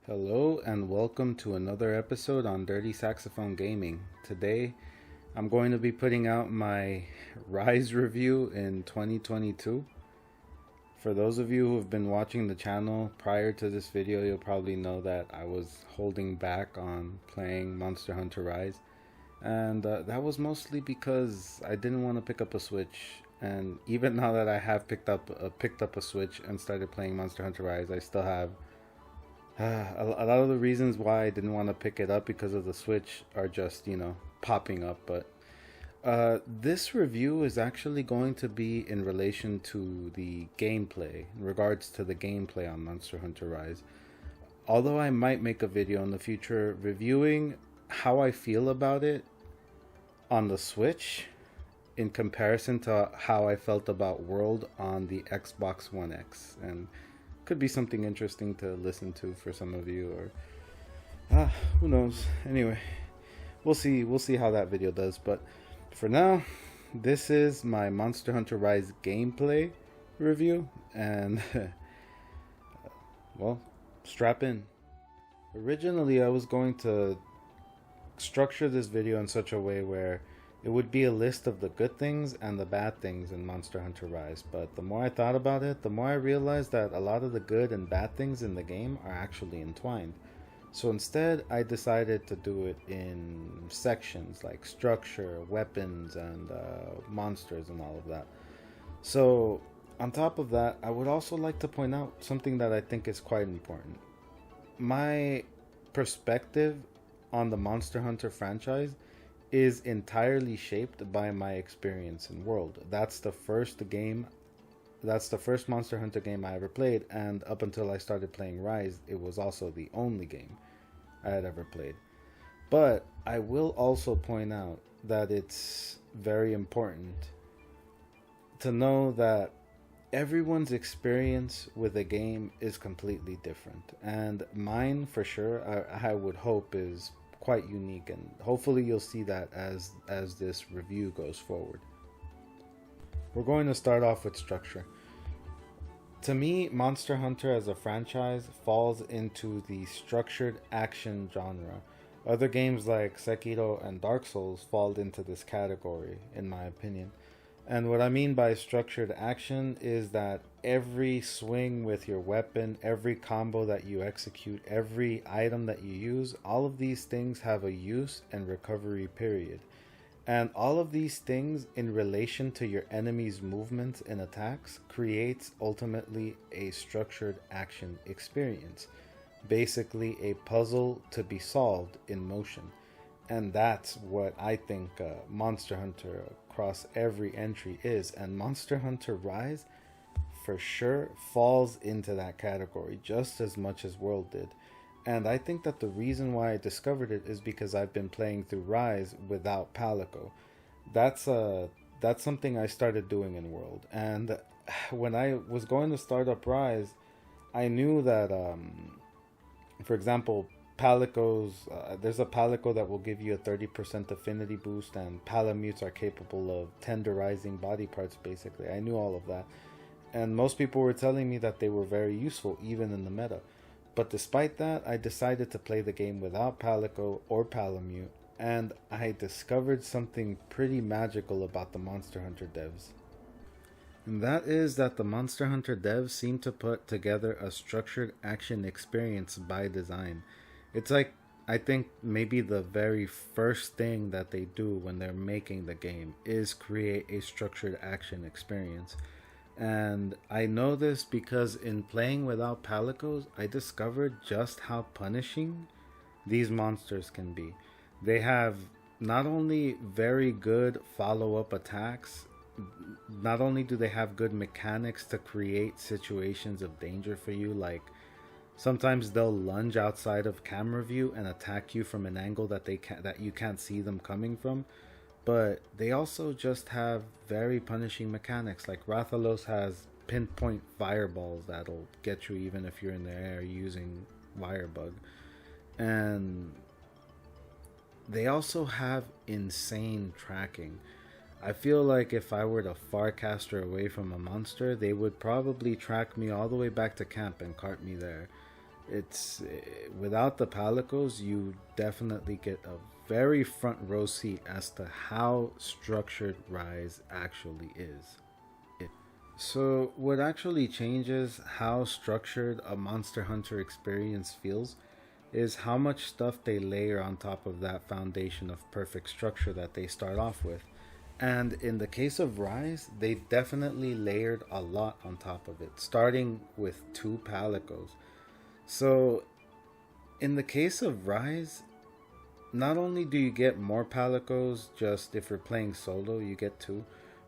Hello and welcome to another episode on Dirty Saxophone Gaming. Today I'm going to be putting out my Rise review in 2022. For those of you who have been watching the channel prior to this video, you'll probably know that I was holding back on playing Monster Hunter Rise. And that was mostly because I didn't want to pick up a Switch. And even now that I have picked up a Switch and started playing Monster Hunter Rise, I still have a lot of the reasons why I didn't want to pick it up because of the Switch are just, popping up. But this review is actually going to be in relation to the gameplay, in regards to the gameplay on Monster Hunter Rise. Although I might make a video in the future reviewing how I feel about it on the Switch in comparison to how I felt about World on the Xbox One X. And could be something interesting to listen to for some of you, or who knows. Anyway, we'll see how that video does. But for now, this is my Monster Hunter Rise gameplay review, and well, strap in. Originally I was going to structure this video in such a way where it would be a list of the good things and the bad things in Monster Hunter Rise, but the more I thought about it, the more I realized that a lot of the good and bad things in the game are actually entwined. So instead, I decided to do it in sections like structure, weapons, and monsters and all of that. So on top of that, I would also like to point out something that I think is quite important. My perspective on the Monster Hunter franchise is entirely shaped by my experience in World. That's the first Monster Hunter game I ever played, and up until I started playing Rise, it was also the only game I had ever played. But I will also point out that it's very important to know that everyone's experience with a game is completely different, and mine for sure, I would hope, is quite unique, and hopefully you'll see that as this review goes forward. We're going to start off with structure. To me, Monster Hunter as a franchise falls into the structured action genre. Other games like Sekiro and Dark Souls fall into this category, in my opinion. And what I mean by structured action is that every swing with your weapon, every combo that you execute, every item that you use, all of these things have a use and recovery period. And all of these things in relation to your enemy's movements and attacks creates ultimately a structured action experience. Basically a puzzle to be solved in motion. And that's what I think Monster Hunter across every entry is. And Monster Hunter Rise for sure falls into that category just as much as World did. And I think that the reason why I discovered it is because I've been playing through Rise without Palico. That's something I started doing in World. And when I was going to start up Rise, I knew that, for example, Palicos, there's a Palico that will give you a 30% affinity boost, and Palamutes are capable of tenderizing body parts, basically. I knew all of that. And most people were telling me that they were very useful, even in the meta. But despite that, I decided to play the game without Palico or Palamute, and I discovered something pretty magical about the Monster Hunter devs. And that is that the Monster Hunter devs seem to put together a structured action experience by design. It's like, I think maybe the very first thing that they do when they're making the game is create a structured action experience. And I know this because in playing without Palicos, I discovered just how punishing these monsters can be. They have not only very good follow-up attacks, not only do they have good mechanics to create situations of danger for you, like sometimes they'll lunge outside of camera view and attack you from an angle that you can't see them coming from. But they also just have very punishing mechanics. Like Rathalos has pinpoint fireballs that'll get you even if you're in the air using Wirebug. And they also have insane tracking. I feel like if I were to Farcaster away from a monster, they would probably track me all the way back to camp and cart me there. It's without the Palicos, you definitely get a very front row seat as to how structured Rise actually is. So, what actually changes how structured a Monster Hunter experience feels is how much stuff they layer on top of that foundation of perfect structure that they start off with. And in the case of Rise, they definitely layered a lot on top of it, starting with two Palicos. So, in the case of Rise, not only do you get more Palicos, just if you're playing solo, you get two,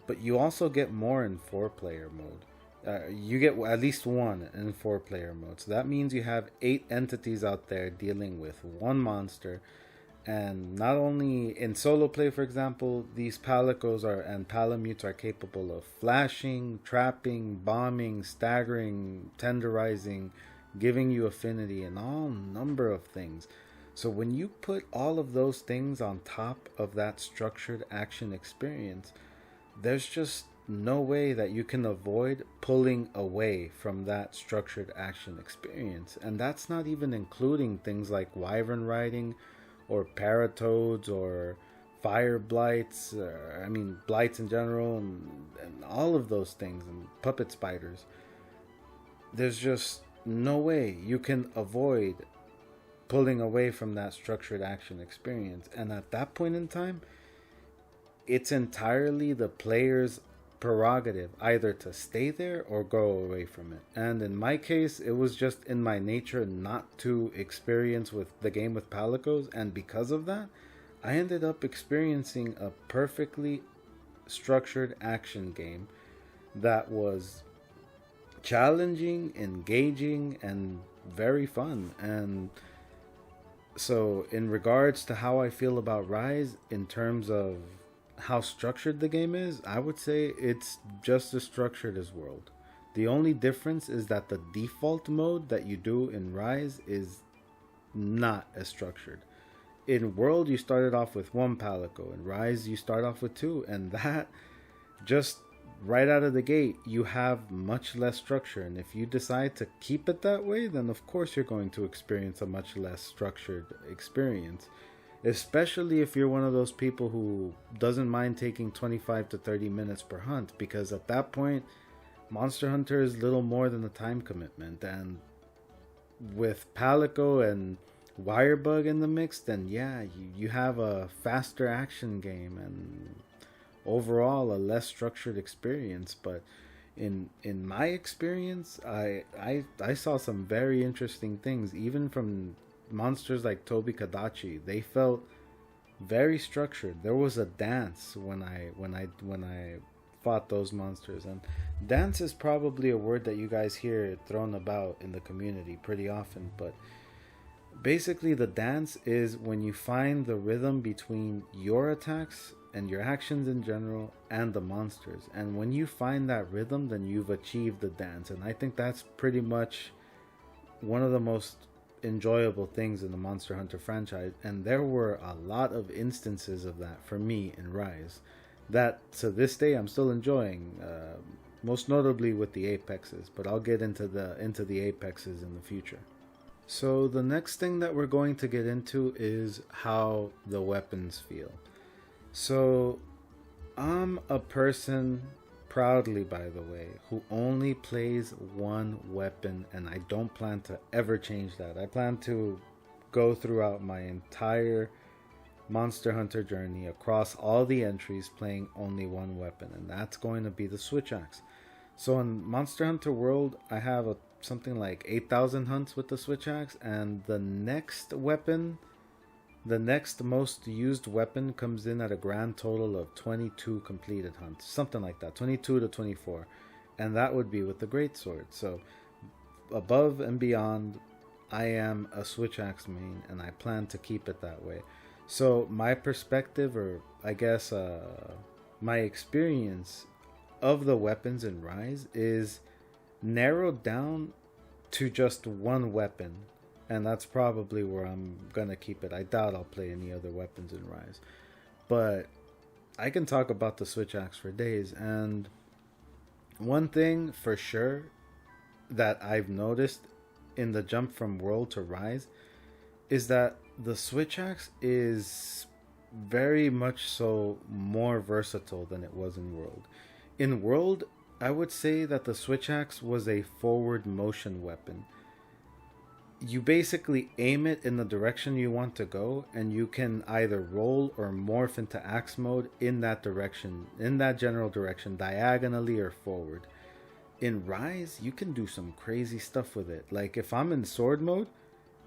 but you also get more in four-player mode. You get at least one in four-player mode. So that means you have 8 entities out there dealing with one monster. And not only in solo play, for example, these Palicos are and Palamutes are capable of flashing, trapping, bombing, staggering, tenderizing, giving you affinity, and all number of things. So when you put all of those things on top of that structured action experience, there's just no way that you can avoid pulling away from that structured action experience. And that's not even including things like wyvern riding or paratoads or fire blights, blights in general, and all of those things, and puppet spiders. There's just no way you can avoid pulling away from that structured action experience. And at that point in time, it's entirely the player's prerogative either to stay there or go away from it. And in my case, it was just in my nature not to experience with the game with Palicos, and because of that, I ended up experiencing a perfectly structured action game that was challenging, engaging, and very fun. And so in regards to how I feel about Rise in terms of how structured the game is, I would say it's just as structured as World. The only difference is that the default mode that you do in Rise is not as structured. In World, you started off with one Palico. In Rise, you start off with two. And that, just right out of the gate, you have much less structure. And if you decide to keep it that way, then of course you're going to experience a much less structured experience. Especially if you're one of those people who doesn't mind taking 25 to 30 minutes per hunt, because at that point, Monster Hunter is little more than a time commitment. And with Palico and Wirebug in the mix, then yeah, you have a faster action game and overall a less structured experience. But in my experience, I saw some very interesting things, even from monsters like Tobi Kadachi. They felt very structured. There was a dance when I fought those monsters, and dance is probably a word that you guys hear thrown about in the community pretty often, but basically the dance is when you find the rhythm between your attacks and your actions in general and the monsters. And when you find that rhythm, then you've achieved the dance. And I think that's pretty much one of the most enjoyable things in the Monster Hunter franchise, and there were a lot of instances of that for me in Rise that to this day I'm still enjoying, most notably with the apexes, but I'll get into the apexes in the future. So the next thing that we're going to get into is how the weapons feel. So I'm a person, proudly by the way, who only plays one weapon, and I don't plan to ever change that. I plan to go throughout my entire Monster Hunter journey across all the entries playing only one weapon, and that's going to be the Switch Axe. So in Monster Hunter World, I have something like 8,000 hunts with the Switch Axe, and the next most used weapon comes in at a grand total of 22 completed hunts, something like that, 22 to 24, and that would be with the Greatsword. So above and beyond, I am a Switch Axe main, and I plan to keep it that way. So my perspective, or I guess my experience of the weapons in Rise is narrowed down to just one weapon, and that's probably where I'm gonna keep it. I doubt I'll play any other weapons in Rise, but I can talk about the Switch Axe for days. And one thing for sure that I've noticed in the jump from World to Rise is that the Switch axe is very much so more versatile than it was in World. In World, I would say that the Switch axe was a forward motion weapon. You basically aim it in the direction you want to go, and you can either roll or morph into axe mode in that direction, in that general direction, diagonally or forward. In Rise, you can do some crazy stuff with it. Like if I'm in sword mode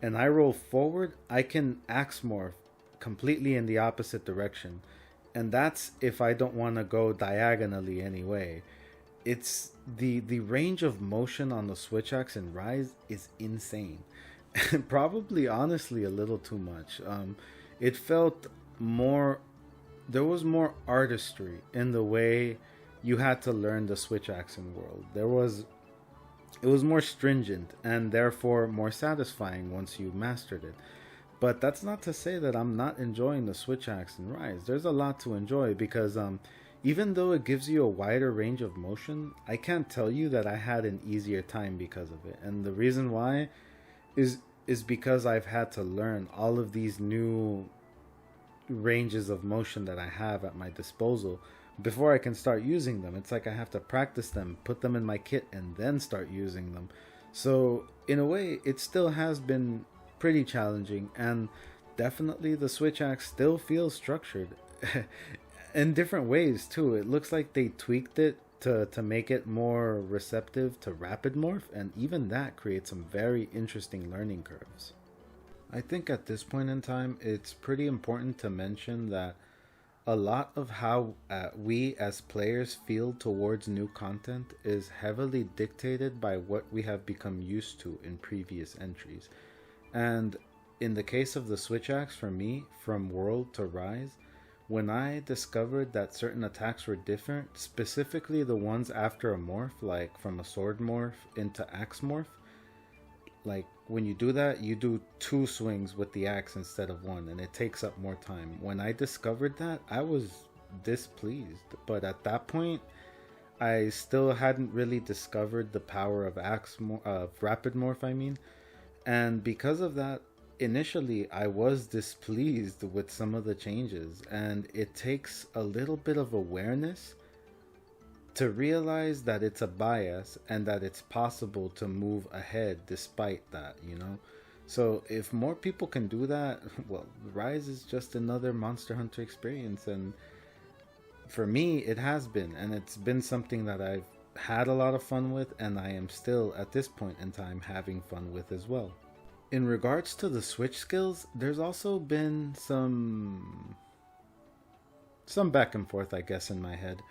and I roll forward, I can axe morph completely in the opposite direction. And that's if I don't want to go diagonally anyway. It's the range of motion on the Switch axe in Rise is insane. Probably honestly a little too much. It felt more, there was more artistry in the way you had to learn the Switch axe in World. It was more stringent and therefore more satisfying once you mastered it. But that's not to say that I'm not enjoying the Switch axe in Rise. There's a lot to enjoy because even though it gives you a wider range of motion, I can't tell you that I had an easier time because of it. And the reason why is because I've had to learn all of these new ranges of motion that I have at my disposal before I can start using them. It's like I have to practice them, put them in my kit, and then start using them. So in a way, it still has been pretty challenging, and definitely the Switch axe still feels structured in different ways too. It looks like they tweaked it to make it more receptive to rapid morph, and even that creates some very interesting learning curves. I think at this point in time, it's pretty important to mention that a lot of how we as players feel towards new content is heavily dictated by what we have become used to in previous entries. And in the case of the Switch axe, for me, from World to Rise, when I discovered that certain attacks were different, specifically the ones after a morph, like from a sword morph into axe morph, like when you do that, you do 2 swings with the axe instead of 1, and it takes up more time. When I discovered that, I was displeased, but at that point I still hadn't really discovered the power of rapid morph, I mean. And because of that, initially I was displeased with some of the changes, and it takes a little bit of awareness to realize that it's a bias and that it's possible to move ahead despite that, you know? So if more people can do that, well, Rise is just another Monster Hunter experience, and for me it has been, and it's been something that I've had a lot of fun with, and I am still at this point in time having fun with as well. In regards to the Switch skills, there's also been some back and forth, I guess, in my head.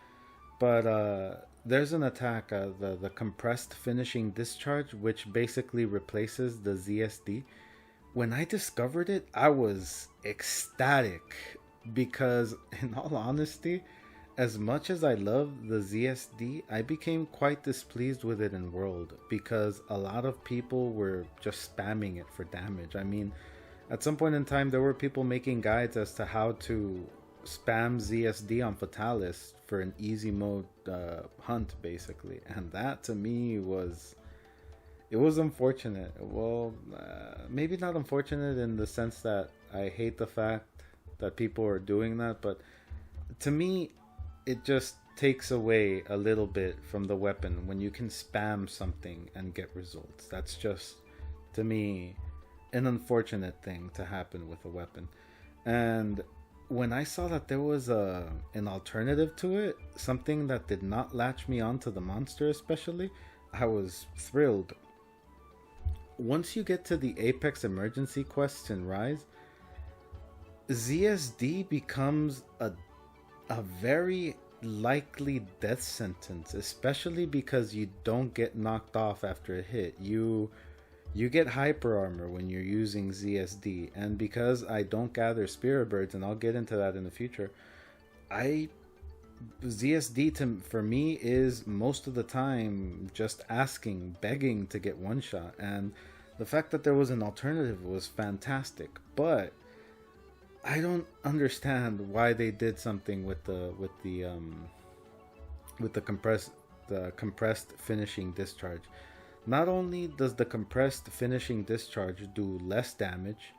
But there's an attack, the compressed finishing discharge, which basically replaces the ZSD. When I discovered it, I was ecstatic because, in all honesty, as much as I love the ZSD, I became quite displeased with it in World because a lot of people were just spamming it for damage. I mean, at some point in time, there were people making guides as to how to spam ZSD on Fatalis for an easy mode hunt, basically, and that to me was unfortunate. Well, maybe not unfortunate in the sense that I hate the fact that people are doing that, but to me it just takes away a little bit from the weapon when you can spam something and get results. That's just, to me, an unfortunate thing to happen with a weapon. And when I saw that there was an alternative to it, something that did not latch me onto the monster especially, I was thrilled. Once you get to the Apex emergency quests in Rise, ZSD becomes a very likely death sentence, especially because you don't get knocked off after a hit. You get hyper armor when you're using ZSD, and because I don't gather spirit birds, and I'll get into that in the future, ZSD for me is most of the time just begging to get one shot, and the fact that there was an alternative was fantastic. But I don't understand why they did something with the compressed finishing discharge. Not only does the compressed finishing discharge do less damage,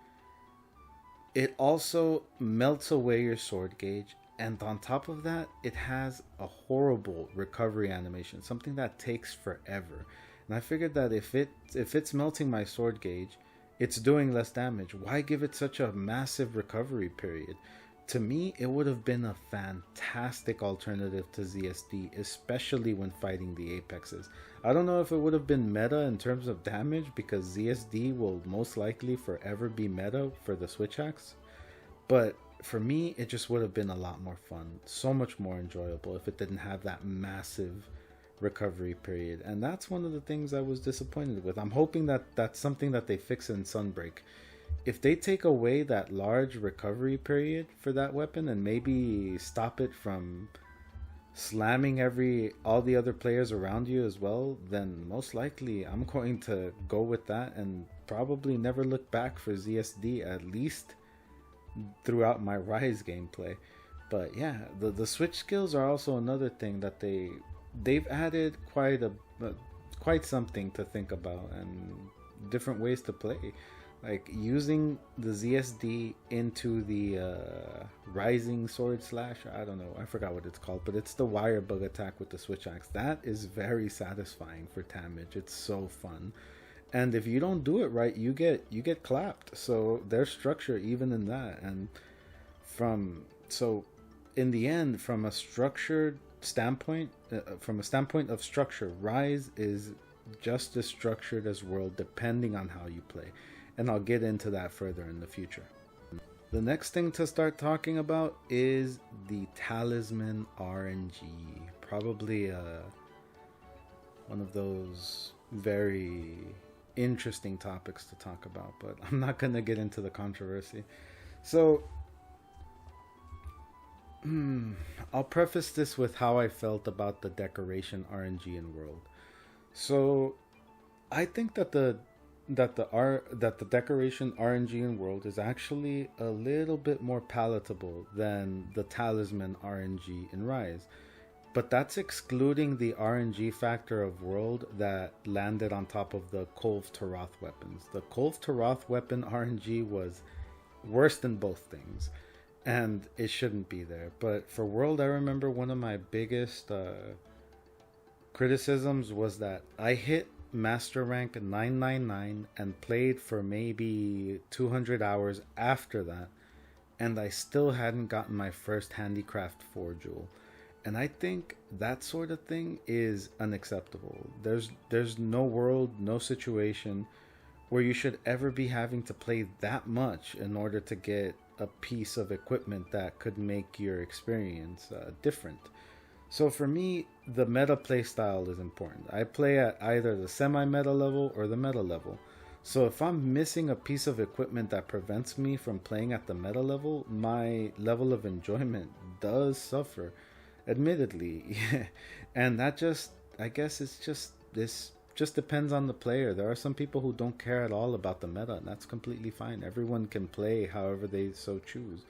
it also melts away your sword gauge, and on top of that, it has a horrible recovery animation, something that takes forever. And I figured that if it's melting my sword gauge, it's doing less damage. Why give it such a massive recovery period? To me, it would have been a fantastic alternative to ZSD, especially when fighting the Apexes. I don't know if it would have been meta in terms of damage, because ZSD will most likely forever be meta for the Switch Axe. But for me, it just would have been a lot more fun, so much more enjoyable if it didn't have that massive recovery period. And that's one of the things I was disappointed with. I'm hoping that that's something that they fix in Sunbreak. If they take away that large recovery period for that weapon and maybe stop it from slamming every all the other players around you as well, then most likely I'm going to go with that and probably never look back for ZSD, at least throughout my Rise gameplay. But yeah, the switch skills are also another thing that they've added quite something to think about, and different ways to play. Like using the ZSD into the Rising Sword Slash. I don't know, I forgot what it's called, but it's the wire bug attack with the Switch Axe. That is very satisfying for damage. It's so fun. And if you don't do it right, you get clapped. So there's structure even in that. And in the end, from a structured standpoint, from a standpoint of structure, Rise is just as structured as World, depending on how you play. And I'll get into that further in the future. The next thing to start talking about is the Talisman RNG. Probably one of those very interesting topics to talk about, but I'm not going to get into the controversy. So, I'll preface this with how I felt about the decoration RNG in World. So, I think that the decoration RNG in World is actually a little bit more palatable than the Talisman RNG in Rise. But that's excluding the RNG factor of World that landed on top of the Kolv Taroth weapons. The Kolv Taroth weapon RNG was worse than both things, and it shouldn't be there. But for World, I remember one of my biggest criticisms was that I hit Master Rank 999 and played for maybe 200 hours after that, and I still hadn't gotten my first Handicraft 4 jewel. And I think that sort of thing is unacceptable. There's no world, no situation where you should ever be having to play that much in order to get a piece of equipment that could make your experience different. So for me, the meta play style is important. I play at either the semi-meta level or the meta level. So if I'm missing a piece of equipment that prevents me from playing at the meta level, my level of enjoyment does suffer, admittedly. And that just, I guess it's just, this just depends on the player. There are some people who don't care at all about the meta, and that's completely fine. Everyone can play however they so choose.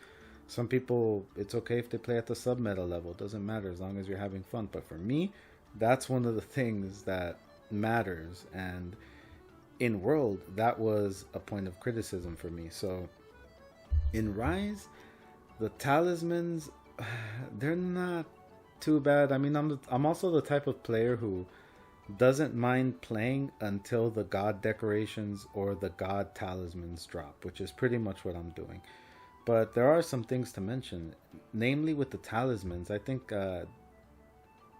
Some people, it's okay if they play at the sub-meta level. It doesn't matter as long as you're having fun. But for me, that's one of the things that matters. And in World, that was a point of criticism for me. So in Rise, the talismans, they're not too bad. I mean, I'm also the type of player who doesn't mind playing until the god decorations or the god talismans drop, which is pretty much what I'm doing. But there are some things to mention, namely with the talismans. I think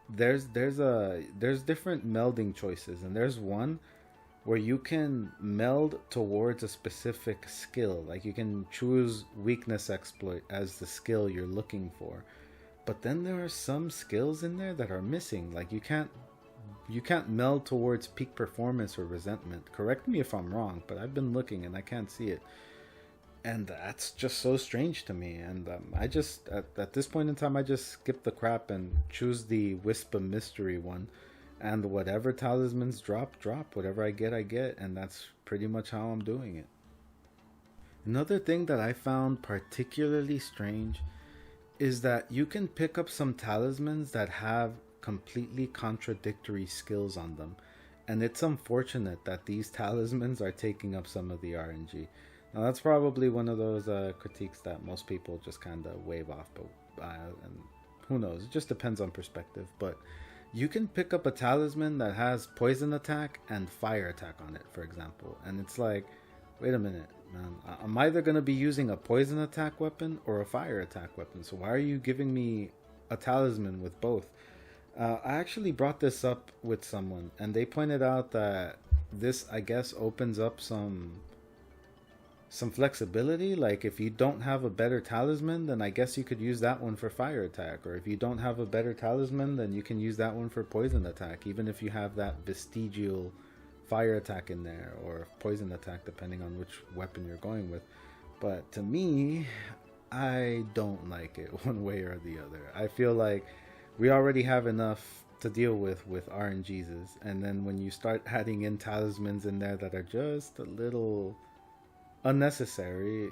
there's different melding choices, and there's one where you can meld towards a specific skill. Like you can choose weakness exploit as the skill you're looking for. But then there are some skills in there that are missing. Like you can't meld towards peak performance or resentment. Correct me if I'm wrong, but I've been looking and I can't see it. And that's just so strange to me. And I just, at this point in time, I just skip the crap and choose the Wisp of Mystery one. And whatever talismans drop. Whatever I get, I get. And that's pretty much how I'm doing it. Another thing that I found particularly strange is that you can pick up some talismans that have completely contradictory skills on them. and it's unfortunate that these talismans are taking up some of the RNG. Now that's probably one of those critiques that most people just kind of wave off, but and who knows? It just depends on perspective. But you can pick up a talisman that has poison attack and fire attack on it, for example, and it's like, wait a minute, man. I'm either going to be using a poison attack weapon or a fire attack weapon. So why are you giving me a talisman with both? I actually brought this up with someone, and they pointed out that this, I guess, opens up some flexibility. Like, if you don't have a better talisman, then I guess you could use that one for fire attack, or if you don't have a better talisman, then you can use that one for poison attack, even if you have that vestigial fire attack in there, or poison attack, depending on which weapon you're going with. But to me, I don't like it one way or the other. I feel like we already have enough to deal with RNGs, and then when you start adding in talismans in there that are just a little unnecessary,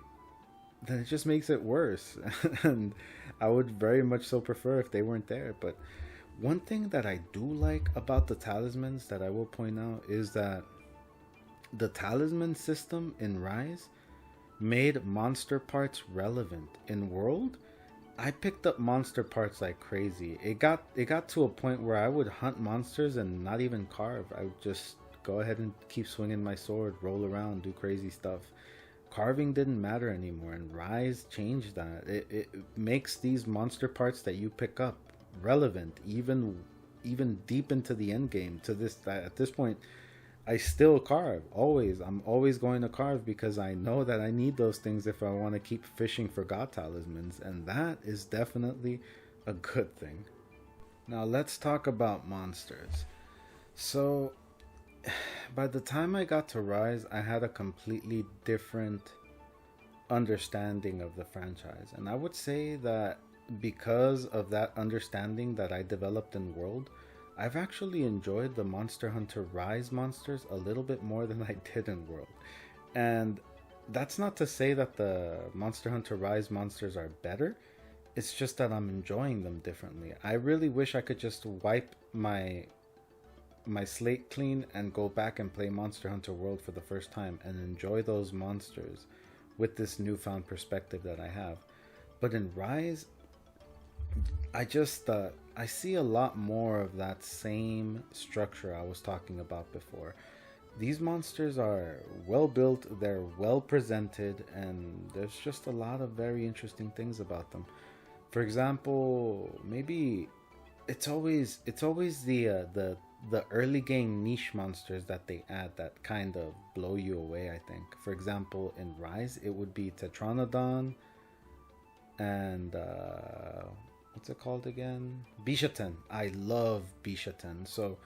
then it just makes it worse. And I would very much so prefer if they weren't there. But one thing that I do like about the talismans that I will point out is that the talisman system in Rise made monster parts relevant. In World, I picked up monster parts like crazy. It got to a point where I would hunt monsters and not even carve. I would just go ahead and keep swinging my sword, roll around, do crazy stuff. Carving didn't matter anymore, and Rise changed that. It makes these monster parts that you pick up relevant, even deep into the end game. At this point, I still carve. I'm always going to carve, because I know that I need those things if I want to keep fishing for god talismans, and that is definitely a good thing. Now let's talk about monsters. So by the time I got to Rise, I had a completely different understanding of the franchise, and I would say that because of that understanding that I developed in World, I've actually enjoyed the Monster Hunter Rise monsters a little bit more than I did in World. And that's not to say that the Monster Hunter Rise monsters are better, it's just that I'm enjoying them differently. I really wish I could just wipe my slate clean and go back and play Monster Hunter World for the first time and enjoy those monsters with this newfound perspective that I have. But in Rise, I see a lot more of that same structure I was talking about before. These monsters are well built, they're well presented, and there's just a lot of very interesting things about them. For example, maybe it's always the early game niche monsters that they add that kind of blow you away, I think. For example, in Rise, it would be Tetranodon and what's it called again? Bishaten. I love Bishaten. So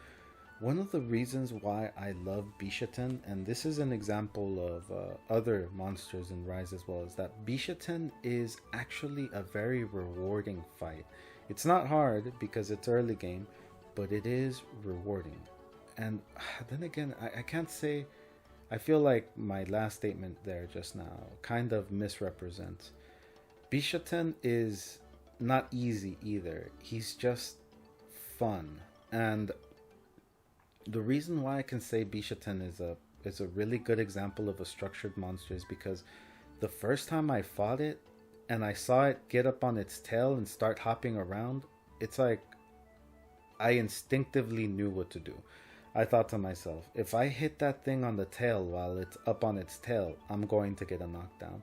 one of the reasons why I love Bishaten, and this is an example of other monsters in Rise as well, is that Bishaten is actually a very rewarding fight. It's not hard because it's early game, but it is rewarding. And then again, I can't say, I feel like my last statement there just now kind of misrepresents. Bishaten is not easy either. He's just fun. And the reason why I can say Bishaten is a really good example of a structured monster is because the first time I fought it and I saw it get up on its tail and start hopping around, it's like I instinctively knew what to do. I thought to myself, if I hit that thing on the tail while it's up on its tail, I'm going to get a knockdown.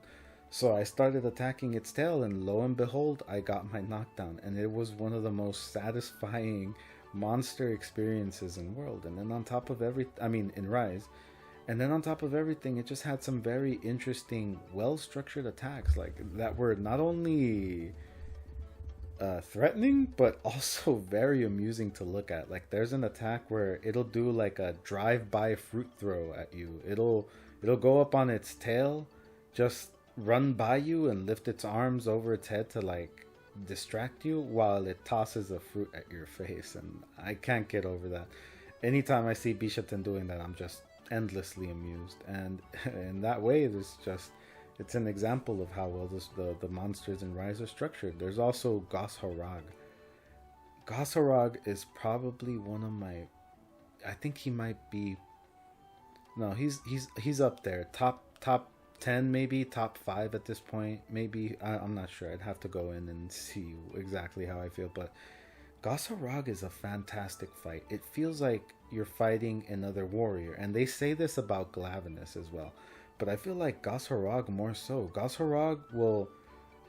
So I started attacking its tail, and lo and behold, I got my knockdown. And it was one of the most satisfying monster experiences in World. And then on top of in Rise. And then on top of everything, it just had some very interesting, well-structured attacks. Like, that were not only threatening, but also very amusing to look at. Like, there's an attack where it'll do like a drive-by fruit throw at you. It'll go up on its tail, just run by you and lift its arms over its head to like distract you while it tosses a fruit at your face, and I can't get over that. Anytime I see Bishaten doing that, I'm just endlessly amused, and in that way it's an example of how well the monsters in Rise are structured. There's also Gosharag. Gosharag is probably one of my, I think he might be. No, he's up there. Top 10, maybe top 5 at this point. Maybe I'm not sure. I'd have to go in and see exactly how I feel. But Gosarog is a fantastic fight. It feels like you're fighting another warrior, and they say this about Glavenus as well. But I feel like Gosarog more so. Gosarog will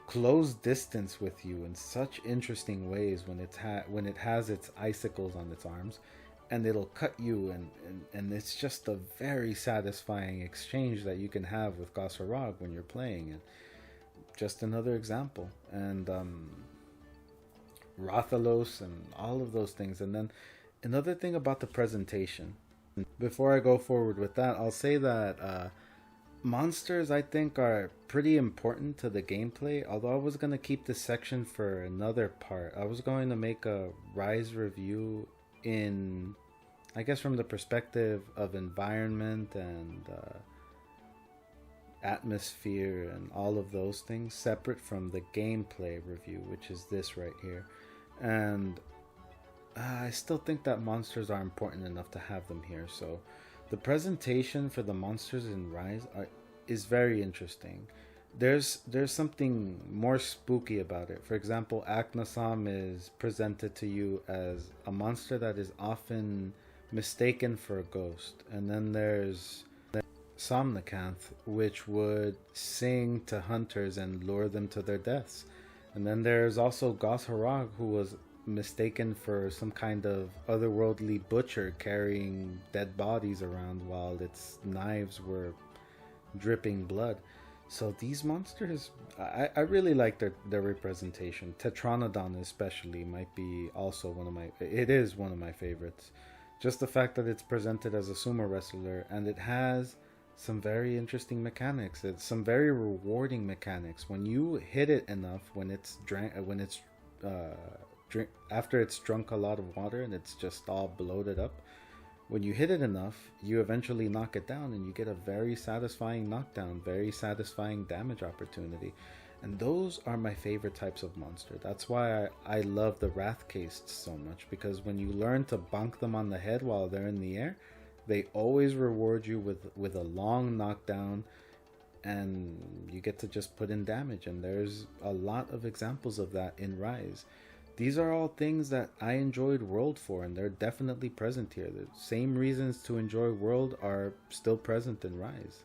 close distance with you in such interesting ways when when it has its icicles on its arms, and it'll cut you, and it's just a very satisfying exchange that you can have with Gosarog when you're playing it. Just another example. And Rathalos and all of those things. And then another thing about the presentation. Before I go forward with that, I'll say that monsters, I think, are pretty important to the gameplay. Although I was going to keep this section for another part. I was going to make a Rise review in, I guess, from the perspective of environment and atmosphere and all of those things, separate from the gameplay review, which is this right here. And I still think that monsters are important enough to have them here. So the presentation for the monsters in Rise is very interesting. There's something more spooky about it. For example, Aknasam is presented to you as a monster that is often mistaken for a ghost. And then there's Somnacanth, which would sing to hunters and lure them to their deaths. And then there's also Gosarog, who was mistaken for some kind of otherworldly butcher carrying dead bodies around while its knives were dripping blood. So these monsters, I really like their representation. Tetranodon especially might be also it is one of my favorites. Just the fact that it's presented as a sumo wrestler, and it has some very interesting mechanics. It's some very rewarding mechanics. When you hit it enough, after it's drunk a lot of water and it's just all bloated up, when you hit it enough, you eventually knock it down, and you get a very satisfying knockdown, very satisfying damage opportunity. And those are my favorite types of monster. That's why I love the Wrathcastes so much, because when you learn to bonk them on the head while they're in the air, they always reward you with a long knockdown, and you get to just put in damage. And there's a lot of examples of that in Rise. These are all things that I enjoyed World for, and they're definitely present here. The same reasons to enjoy World are still present in Rise.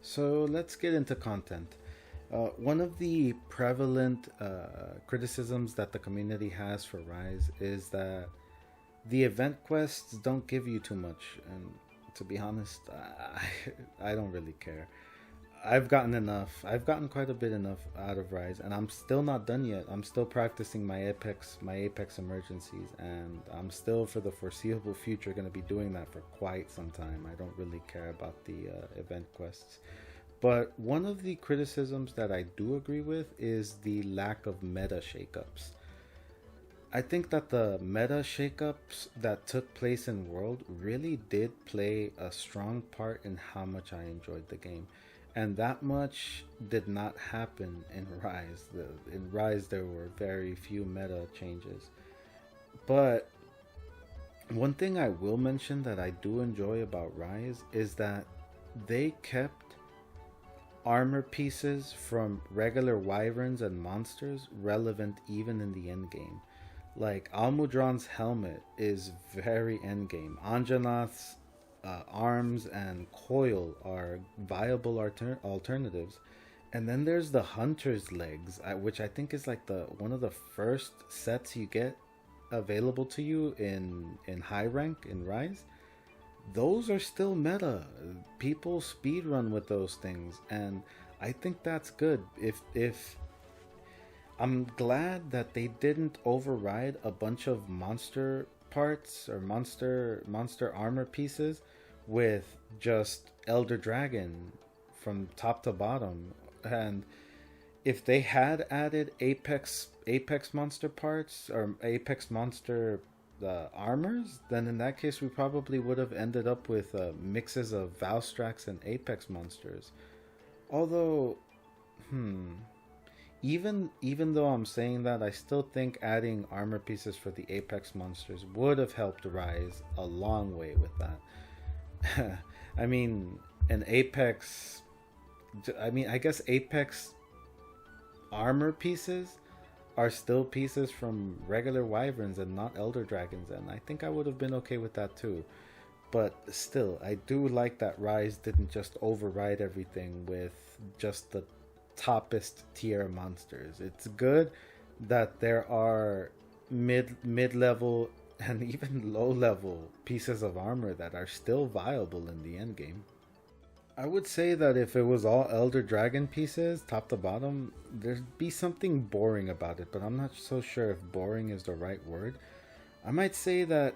So let's get into content. One of the prevalent criticisms that the community has for Rise is that the event quests don't give you too much, and to be honest, I don't really care. I've gotten quite a bit enough out of Rise, and I'm still not done yet. I'm still practicing my Apex emergencies, and I'm still, for the foreseeable future, going to be doing that for quite some time. I don't really care about the event quests. But one of the criticisms that I do agree with is the lack of meta shakeups. I think that the meta shakeups that took place in World really did play a strong part in how much I enjoyed the game. And that much did not happen in Rise. In Rise, there were very few meta changes. But one thing I will mention that I do enjoy about Rise is that they kept armor pieces from regular wyverns and monsters relevant even in the endgame. Like Almudron's helmet is very endgame. Anjanath's arms and coil are viable alternatives. And then there's the hunter's legs, which I think is like one of the first sets you get available to you in high rank in Rise. Those are still meta. People speedrun with those things, and I think that's good. If I'm glad that they didn't override a bunch of monster parts or monster armor pieces with just Elder Dragon from top to bottom. And if they had added Apex monster parts or Apex monster armors, then in that case we probably would have ended up with mixes of Valstrax and Apex monsters. Although even though I'm saying that, I still think adding armor pieces for the Apex monsters would have helped Rise a long way with that. I mean, an Apex. I mean, I guess Apex armor pieces are still pieces from regular wyverns and not elder dragons, and I think I would have been okay with that too. But still, I do like that Rise didn't just override everything with just the toppest tier monsters. It's good that there are mid level and even low level pieces of armor that are still viable in the end game. I would say that if it was all Elder Dragon pieces, top to bottom, there'd be something boring about it, but I'm not so sure if boring is the right word. I might say that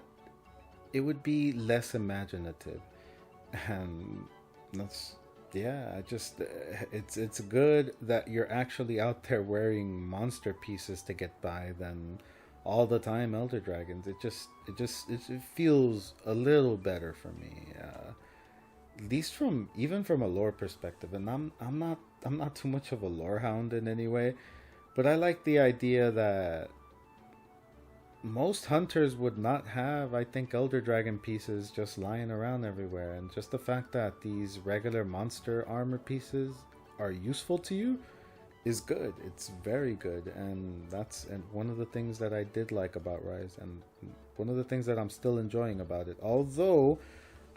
it would be less imaginative. And that's, yeah, I just, it's good that you're actually out there wearing monster pieces to get by than all the time Elder Dragons. It feels a little better for me. At least from even from a lore perspective, and I'm not too much of a lore hound in any way, but I like the idea that most hunters would not have, I think, Elder Dragon pieces just lying around everywhere, and just the fact that these regular monster armor pieces are useful to you is good. It's very good, and that's and one of the things that I did like about Rise, and one of the things that I'm still enjoying about it. Although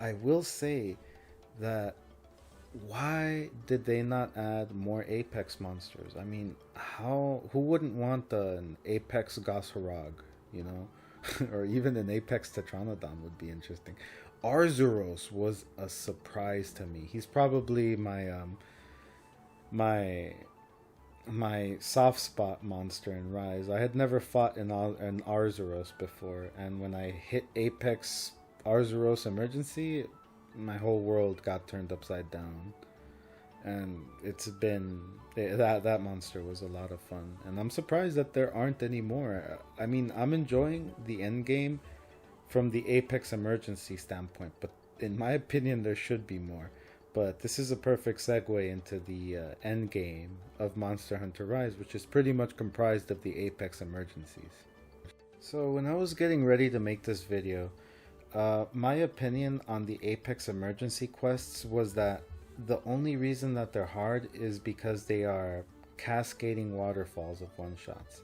I will say that why did they not add more Apex monsters? I mean, who wouldn't want an Apex Gosharag, you know? Or even an Apex Tetranodon would be interesting. Arzuros was a surprise to me. He's probably my my soft spot monster in Rise. I had never fought an Arzuros before, and when I hit Apex Arzuros Emergency, my whole world got turned upside down. And that monster was a lot of fun, and I'm surprised that there aren't any more. I mean, I'm enjoying the end game from the Apex Emergency standpoint, but in my opinion there should be more. But this is a perfect segue into the end game of Monster Hunter Rise, which is pretty much comprised of the Apex Emergencies. So when I was getting ready to make this video, my opinion on the Apex Emergency quests was that the only reason that they're hard is because they are cascading waterfalls of one-shots.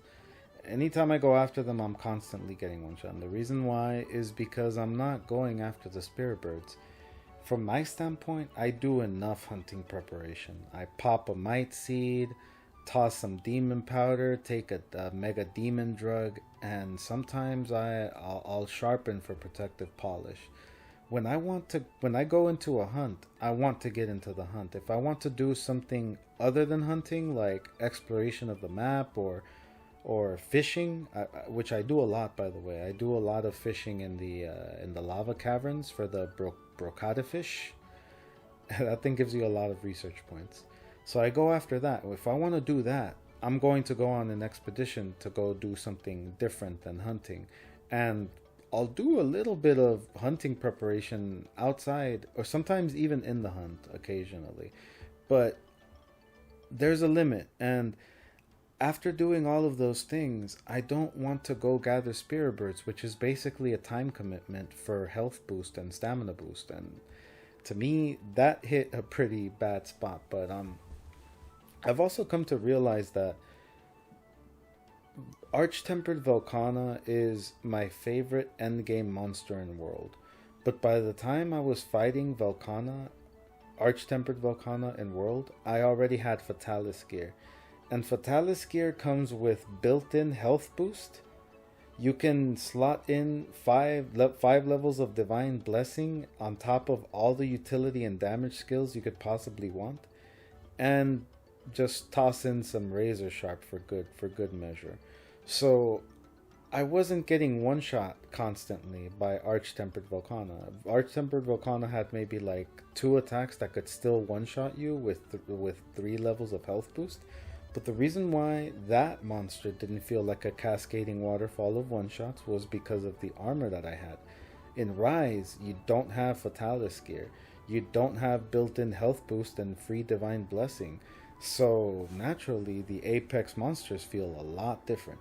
Anytime I go after them, I'm constantly getting one-shot. And the reason why is because I'm not going after the spirit birds. From my standpoint, I do enough hunting preparation. I pop a might seed, toss some demon powder, take a mega demon drug, and sometimes I'll sharpen for protective polish. When I go into a hunt, I want to get into the hunt. If I want to do something other than hunting, like exploration of the map or fishing, which I do a lot, by the way. I do a lot of fishing in the lava caverns for the brocada fish. That thing gives you a lot of research points. So I go after that. If I want to do that, I'm going to go on an expedition to go do something different than hunting. And I'll do a little bit of hunting preparation outside, or sometimes even in the hunt occasionally. But there's a limit, and after doing all of those things, I don't want to go gather spirit birds, which is basically a time commitment for health boost and stamina boost. And to me, that hit a pretty bad spot. But I've also come to realize that Arch-Tempered Velkhana is my favorite endgame monster in the world. But by the time I was fighting Velkhana, Arch-Tempered Velkhana in world, I already had Fatalis gear. And Fatalis gear comes with built-in health boost. You can slot in five levels of Divine Blessing on top of all the utility and damage skills you could possibly want. And just toss in some Razor Sharp for good measure. So I wasn't getting one shot constantly by Arch-Tempered Velkhana. Arch-Tempered Velkhana had maybe like 2 attacks that could still one shot you with 3 levels of health boost. But the reason why that monster didn't feel like a cascading waterfall of one shots was because of the armor that I had. In Rise, you don't have Fatalis gear. You don't have built-in health boost and free Divine Blessing. So naturally, the Apex monsters feel a lot different.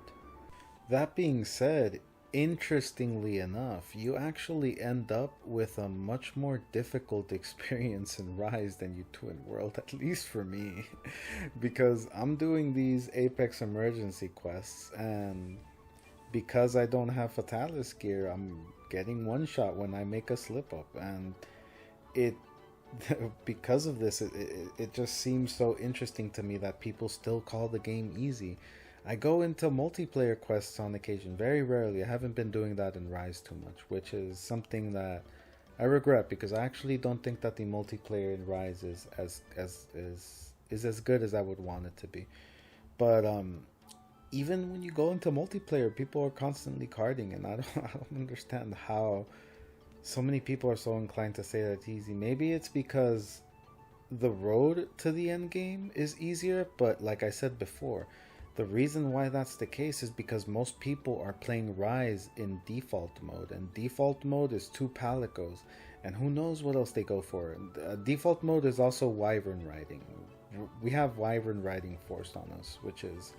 That being said, interestingly enough, you actually end up with a much more difficult experience in Rise than you do in World, at least for me. Because I'm doing these Apex emergency quests, and because I don't have Fatalis gear, I'm getting one shot when I make a slip up, and it because of this, it just seems so interesting to me that people still call the game easy. I go into multiplayer quests on occasion, very rarely. I haven't been doing that in Rise too much, which is something that I regret because I actually don't think that the multiplayer in Rise is as good as I would want it to be. But even when you go into multiplayer, people are constantly carding, and I don't understand how so many people are so inclined to say that it's easy. Maybe it's because the road to the end game is easier, but like I said before, the reason why that's the case is because most people are playing Rise in default mode, and default mode is two Palicos, and who knows what else they go for. Default mode is also Wyvern riding. We have Wyvern riding forced on us, which is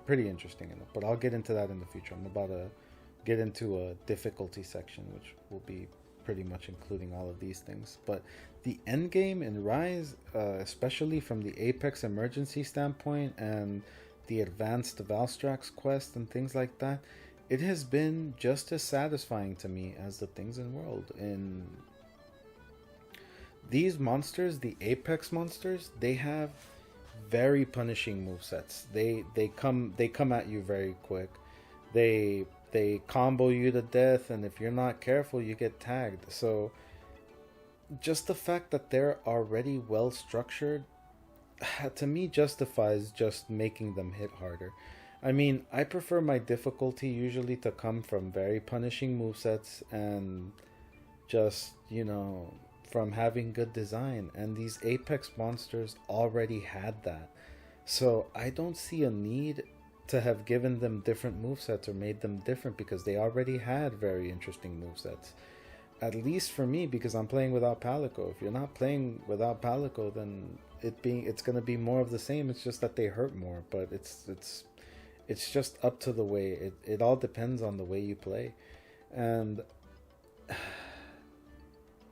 pretty interesting enough, but I'll get into that in the future. I'm about to get into a difficulty section, which will be pretty much including all of these things. But the end game in Rise, especially from the Apex emergency standpoint and the advanced Valstrax quest and things like that, it has been just as satisfying to me as the things in World. In these monsters, the Apex monsters, they have very punishing movesets. They come at you very quick. They combo you to death, and if you're not careful, you get tagged. So just the fact that they're already well structured, to me, justifies just making them hit harder. I mean, I prefer my difficulty usually to come from very punishing movesets and just, from having good design. And these Apex monsters already had that. So I don't see a need to have given them different movesets or made them different because they already had very interesting movesets. At least for me, because I'm playing without Palico. If you're not playing without Palico, then it's gonna be more of the same. It's just that they hurt more, but it's just up to the way. It all depends on the way you play, and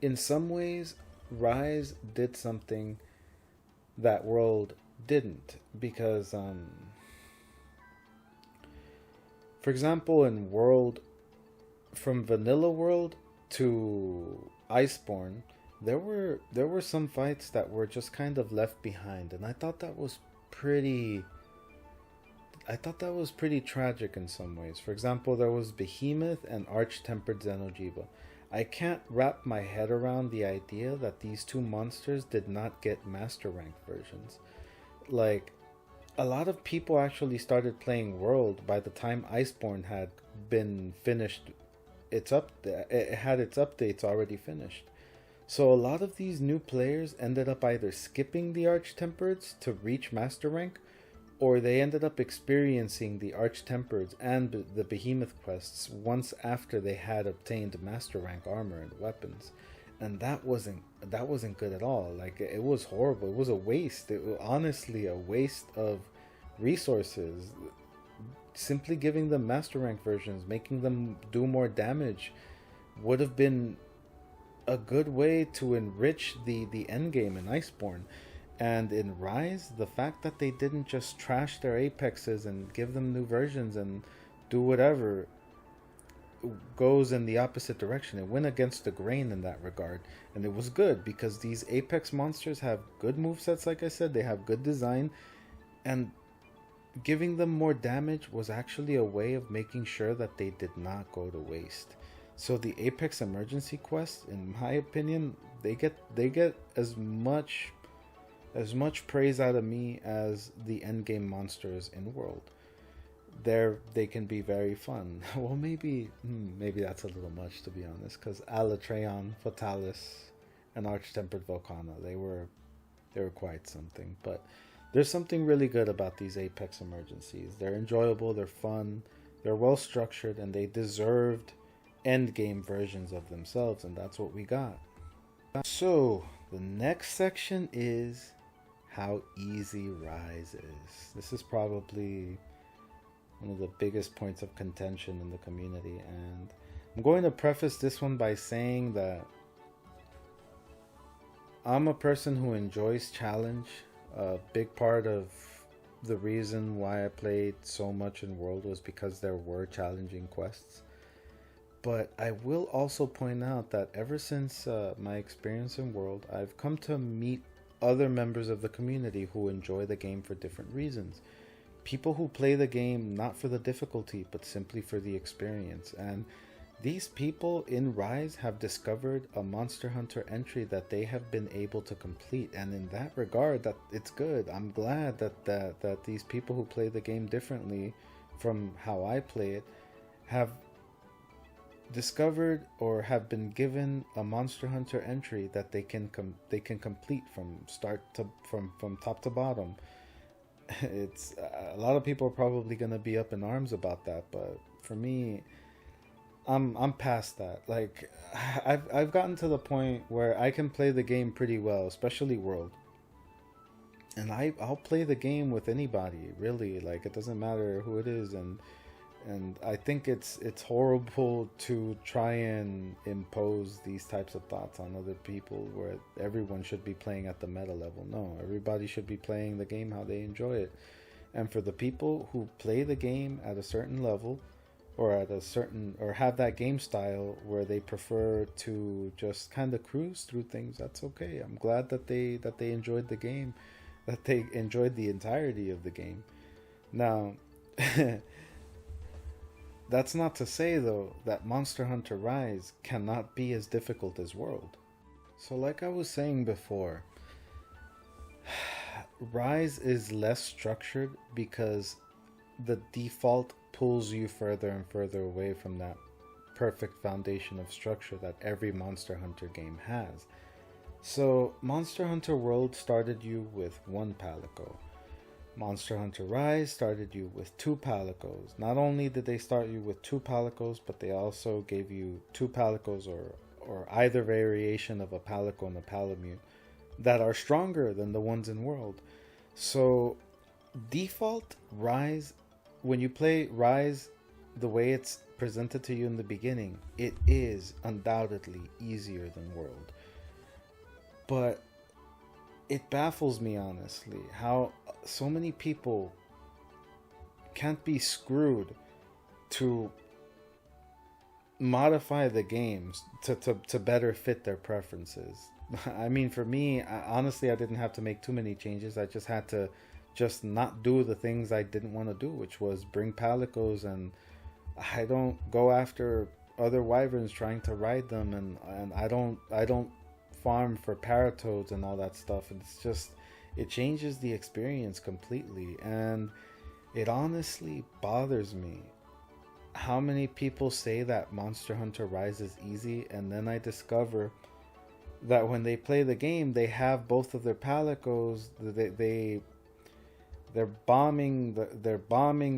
in some ways, Rise did something that World didn't because for example, in World, from Vanilla World to Iceborne, there were some fights that were just kind of left behind, and I thought that was pretty tragic in some ways. For example, there was Behemoth and Arch-Tempered Xeno'jiiva. I can't wrap my head around the idea that these two monsters did not get Master Rank versions. Like, a lot of people actually started playing World by the time Iceborne had been finished. It had its updates already finished. So a lot of these new players ended up either skipping the Arch-Tempereds to reach Master Rank, or they ended up experiencing the Arch-Tempereds and the Behemoth quests once after they had obtained Master Rank armor and weapons. And that wasn't good at all. Like, it was horrible. It was a waste. It was honestly a waste of resources. Simply giving them Master Rank versions, making them do more damage, would have been a good way to enrich the end game in Iceborne. And in Rise, the fact that they didn't just trash their Apexes and give them new versions and do whatever goes in the opposite direction. It went against the grain in that regard. And it was good because these Apex monsters have good movesets, like I said, they have good design, and giving them more damage was actually a way of making sure that they did not go to waste. So the Apex emergency quests, in my opinion, they get as much praise out of me as the endgame monsters in World. They can be very fun. Well, maybe that's a little much, to be honest, because Alatreon, Fatalis, and Arch-Tempered Volcana, they were quite something. But there's something really good about these Apex emergencies. They're enjoyable, they're fun, they're well structured, and they deserved endgame versions of themselves, and that's what we got. So the next section is how easy Rise is. This is probably one of the biggest points of contention in the community, and I'm going to preface this one by saying that I'm a person who enjoys challenge. A big part of the reason why I played so much in World was because there were challenging quests. But I will also point out that ever since my experience in World, I've come to meet other members of the community who enjoy the game for different reasons. People who play the game not for the difficulty, but simply for the experience. And these people in Rise have discovered a Monster Hunter entry that they have been able to complete. And in that regard, that it's good. I'm glad that these people who play the game differently from how I play it have discovered or have been given a Monster Hunter entry that they can complete from start to from top to bottom. It's a lot of people are probably going to be up in arms about that, but for me, I'm past that. Like I've gotten to the point where I can play the game pretty well, especially World. And I'll play the game with anybody, really. Like it doesn't matter who it is, and I think it's horrible to try and impose these types of thoughts on other people where everyone should be playing at the meta level. No, everybody should be playing the game how they enjoy it. And for the people who play the game at a certain level or at a certain or have that game style where they prefer to just kind of cruise through things, that's okay. I'm glad that they enjoyed the game, that they enjoyed the entirety of the game. Now, that's not to say, though, that Monster Hunter Rise cannot be as difficult as World. So like I was saying before, Rise is less structured because the default pulls you further and further away from that perfect foundation of structure that every Monster Hunter game has. So Monster Hunter World started you with one Palico. Monster Hunter Rise started you with two Palicos. Not only did they start you with two Palicos, but they also gave you two Palicos or either variation of a Palico and a Palamute that are stronger than the ones in World. So default Rise, when you play Rise the way it's presented to you in the beginning, it is undoubtedly easier than World. But it baffles me, honestly, how so many people can't be screwed to modify the games to better fit their preferences. I mean, for me, honestly, I didn't have to make too many changes. I just had to just not do the things I didn't want to do, which was bring Palicos, and I don't go after other wyverns trying to ride them, and I don't farm for Paratoads and all that stuff. And it's just, it changes the experience completely, and it honestly bothers me how many people say that Monster Hunter Rise is easy, and then I discover that when they play the game, they have both of their Palicos. They're bombing,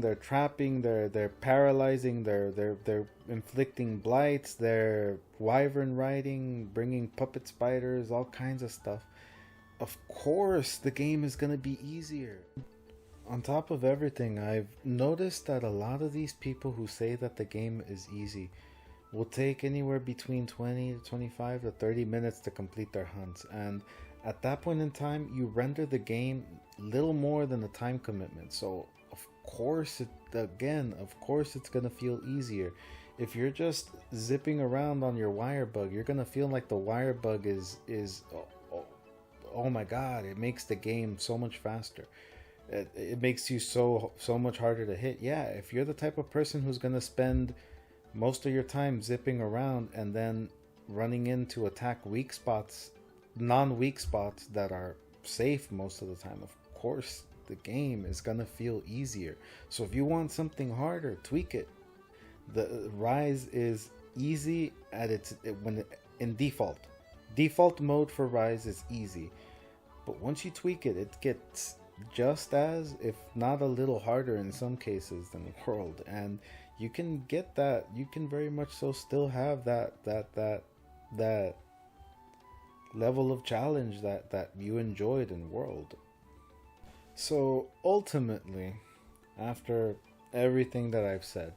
they're trapping, they're paralyzing, they're inflicting blights, they're wyvern riding, bringing puppet spiders, all kinds of stuff. Of course, the game is gonna be easier. On top of everything, I've noticed that a lot of these people who say that the game is easy will take anywhere between 20 to 25 to 30 minutes to complete their hunts, and at that point in time, you render the game little more than a time commitment. So of course it's gonna feel easier. If you're just zipping around on your wire bug, you're gonna feel like the wire bug is oh my god, it makes the game so much faster. It makes you so much harder to hit. Yeah, if you're the type of person who's gonna spend most of your time zipping around and then running in to attack weak spots, non-weak spots that are safe most of the time, of course the game is gonna feel easier. So if you want something harder, tweak it. The Rise is easy at in default mode for Rise is easy, but once you tweak it, it gets just as, if not a little harder in some cases, than World. And you can get that, you can very much so still have that level of challenge that you enjoyed in World. So ultimately, after everything that I've said,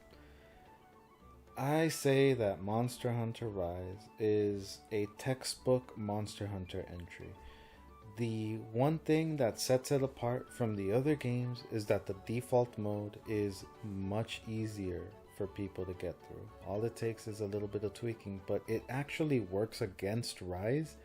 I say that Monster Hunter Rise is a textbook Monster Hunter entry. The one thing that sets it apart from the other games is that the default mode is much easier for people to get through. All it takes is a little bit of tweaking, but it actually works against Rise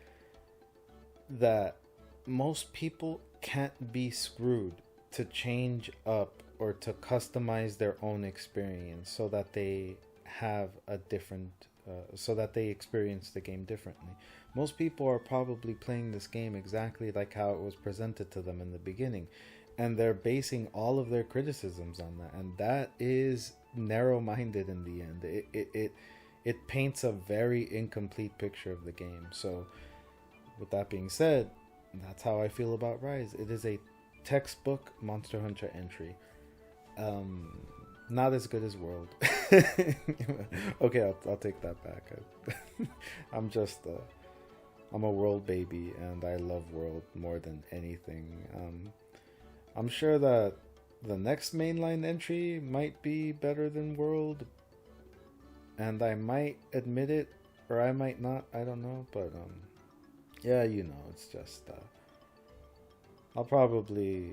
that most people can't be screwed to change up or to customize their own experience so that they have a different so that they experience the game differently. Most people are probably playing this game exactly like how it was presented to them in the beginning, and they're basing all of their criticisms on that, and that is narrow-minded in the end. It paints a very incomplete picture of the game. So with that being said, that's how I feel about Rise. It is a textbook Monster Hunter entry. Not as good as World. Okay, I'll take that back. I'm just I'm a World baby, and I love World more than anything. I'm sure that the next mainline entry might be better than World, and I might admit it, or I might not. I don't know, but yeah, you know, it's just I'll probably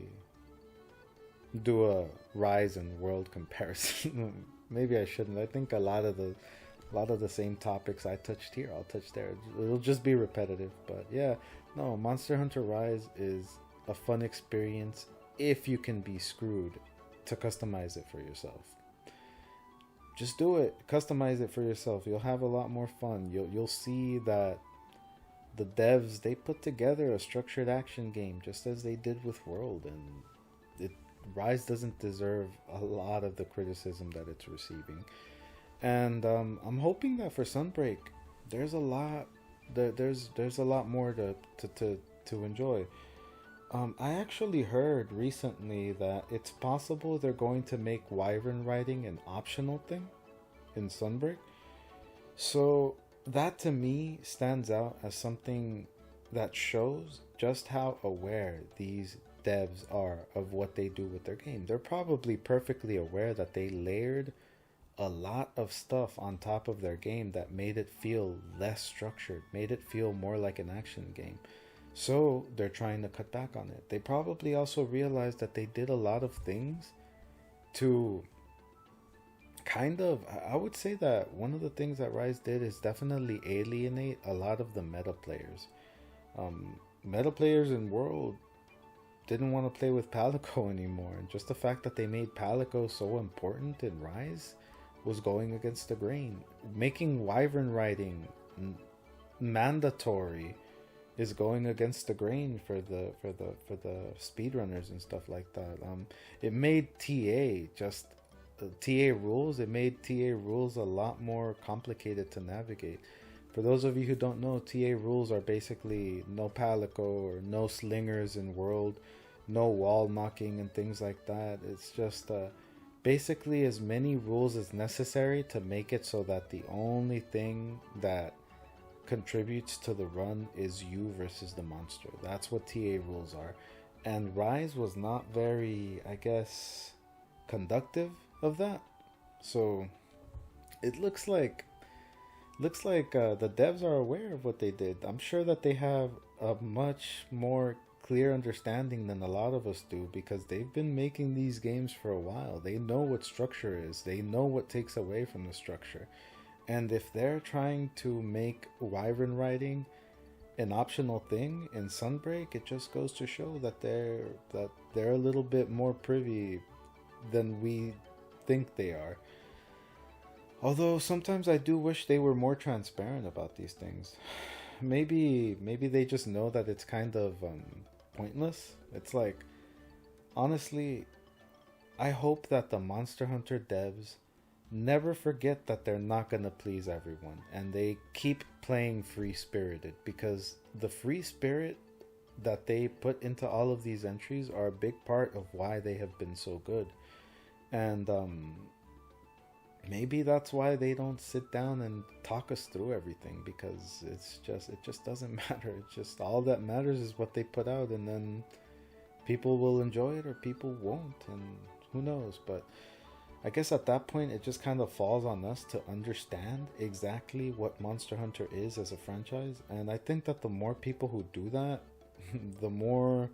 do a Rise and World comparison. Maybe I shouldn't. I think a lot of the same topics I touched here, I'll touch there. It'll just be repetitive, but yeah, no, Monster Hunter Rise is a fun experience if you can be screwed to customize it for yourself. Just do it. Customize it for yourself. You'll have a lot more fun. You'll see that the devs, they put together a structured action game just as they did with World, and Rise doesn't deserve a lot of the criticism that it's receiving. And I'm hoping that for Sunbreak, there's a lot there's a lot more to enjoy. I actually heard recently that it's possible they're going to make Wyvern riding an optional thing in Sunbreak. So that to me stands out as something that shows just how aware these devs are of what they do with their game. They're probably perfectly aware that they layered a lot of stuff on top of their game that made it feel less structured, made it feel more like an action game. So they're trying to cut back on it. They probably also realized that they did a lot of things to kind of, I would say that one of the things that Rise did is definitely alienate a lot of the meta players. Meta players in World didn't want to play with Palico anymore, and just the fact that they made Palico so important in Rise was going against the grain. Making Wyvern riding mandatory is going against the grain for the speedrunners and stuff like that. It made TA rules. It made TA rules a lot more complicated to navigate. For those of you who don't know, TA rules are basically no Palico or no slingers in World, no wall knocking and things like that. It's just basically as many rules as necessary to make it so that the only thing that contributes to the run is you versus the monster. That's what TA rules are. And Rise was not very, I guess, conductive of that. So it looks like the devs are aware of what they did. I'm sure that they have a much more clear understanding than a lot of us do, because they've been making these games for a while. They know what structure is. They know what takes away from the structure. And if they're trying to make Wyvern riding an optional thing in Sunbreak, it just goes to show that they're a little bit more privy than we think they are. Although sometimes I do wish they were more transparent about these things. Maybe they just know that it's kind of pointless. It's like, honestly, I hope that the Monster Hunter devs never forget that they're not going to please everyone, and they keep playing free-spirited, because the free spirit that they put into all of these entries are a big part of why they have been so good. And maybe that's why they don't sit down and talk us through everything, because it just doesn't matter. It's just, all that matters is what they put out, and then people will enjoy it or people won't, and who knows. But I guess at that point it just kind of falls on us to understand exactly what Monster Hunter is as a franchise. And I think that the more people who do that, the more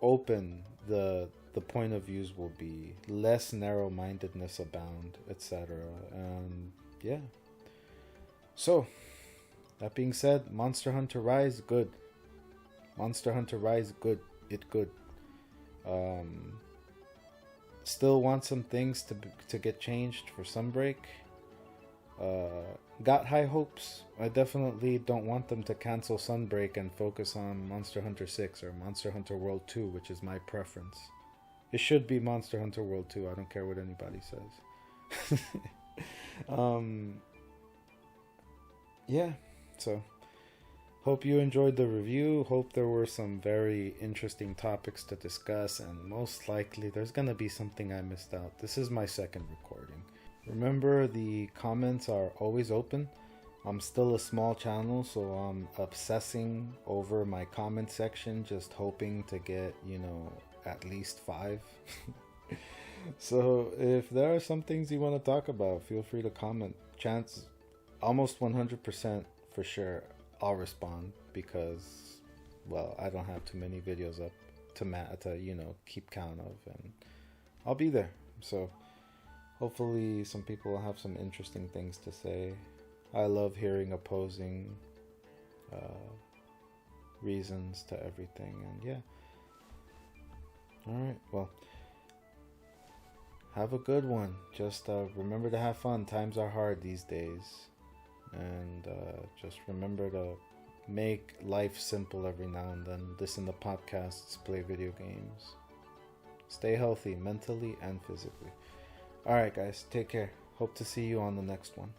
open the point of views will be, less narrow-mindedness abound, etc. And yeah. So, that being said, Monster Hunter Rise, good. Monster Hunter Rise, good. It good. Still want some things to get changed for Sunbreak. Got high hopes. I definitely don't want them to cancel Sunbreak and focus on Monster Hunter 6 or Monster Hunter World 2, which is my preference. It should be Monster Hunter World 2. I don't care what anybody says. Yeah, so hope you enjoyed the review. Hope there were some very interesting topics to discuss, and most likely there's gonna be something I missed out. This is my second recording. Remember, the comments are always open. I'm still a small channel, so I'm obsessing over my comment section, just hoping to get, at least 5. So if there are some things you want to talk about, feel free to comment. Chance, almost 100% for sure, I'll respond, because, well, I don't have too many videos up to keep count of, and I'll be there. So hopefully some people will have some interesting things to say. I love hearing opposing reasons to everything, and yeah. Alright, well, have a good one. Just remember to have fun. Times are hard these days. And just remember to make life simple every now and then. Listen to podcasts, play video games. Stay healthy mentally and physically. Alright guys, take care. Hope to see you on the next one.